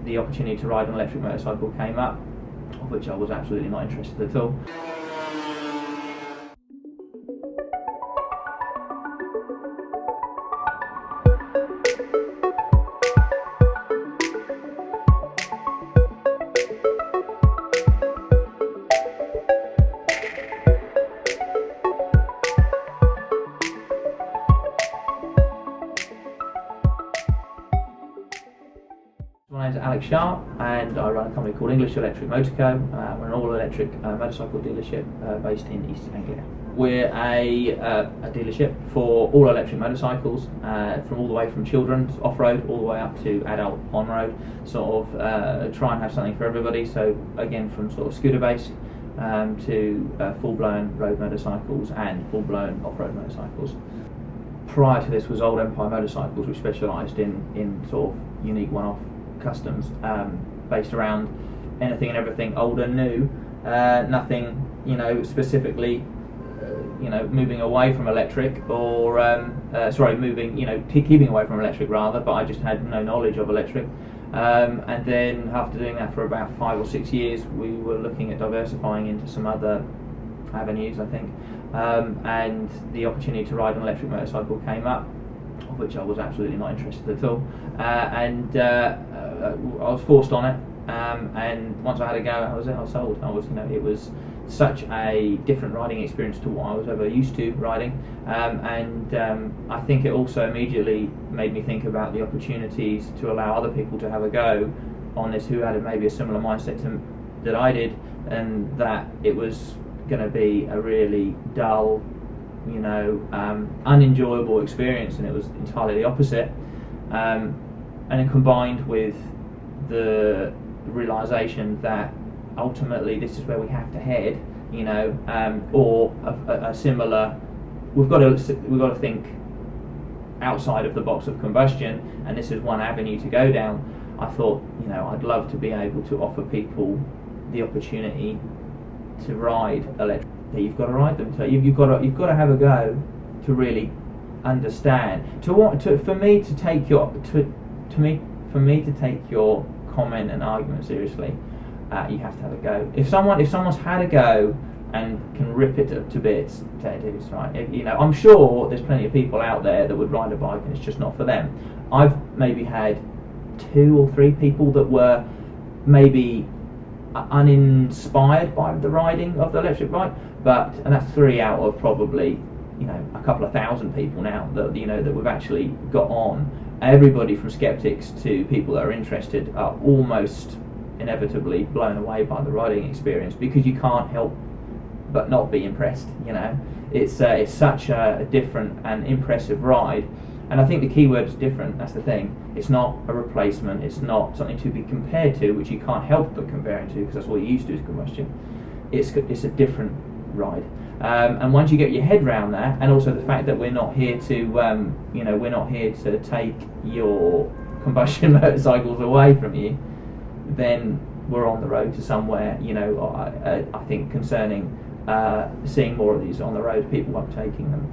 the opportunity to ride an electric motorcycle came up, of which I was absolutely not interested at all. My name is Alec Sharp and I run a company called English Electric Motor Co. We're an all-electric motorcycle dealership based in East Anglia. We're a dealership for all-electric motorcycles, from all the way from children's off-road all the way up to adult on-road. Sort of try and have something for everybody. So again, from sort of scooter-based to full-blown road motorcycles and full-blown off-road motorcycles. Prior to this was Old Empire Motorcycles, which specialised in sort of unique one-off customs based around anything and everything old and new, nothing specifically moving away from electric or keeping away from electric rather, but I just had no knowledge of electric, and then after doing that for about 5 or 6 years we were looking at diversifying into some other avenues, I think, and the opportunity to ride an electric motorcycle came up, of which I was absolutely not interested at all, and I was forced on it, and once I had a go, I was sold. It was such a different riding experience to what I was ever used to riding, and I think it also immediately made me think about the opportunities to allow other people to have a go on this who had maybe a similar mindset that I did, and that it was going to be a really dull, unenjoyable experience, and it was entirely the opposite. And then combined with the realization that ultimately this is where we have to head, or a similar, we've got to think outside of the box of combustion, and this is one avenue to go down. I thought, I'd love to be able to offer people the opportunity to ride electric. You've got to ride them. So you've got to have a go to really understand. For me to take your comment and argument seriously, you have to have a go. If someone's had a go and can rip it to bits, it's right. I'm sure there's plenty of people out there that would ride a bike and it's just not for them. I've maybe had 2 or 3 people that were maybe uninspired by the riding of the electric bike, and that's 3 out of probably a couple of thousand people now that we've actually got on. Everybody from skeptics to people that are interested are almost inevitably blown away by the riding experience, because you can't help but not be impressed. It's such a different and impressive ride. And I think the key word is different. That's the thing. It's not a replacement. It's not something to be compared to, which you can't help but comparing to, because that's what you used to is combustion. It's a different ride. And once you get your head around that, and also the fact that we're not here to take your combustion motorcycles away from you, then we're on the road to somewhere. I think concerning seeing more of these on the road, people uptaking them.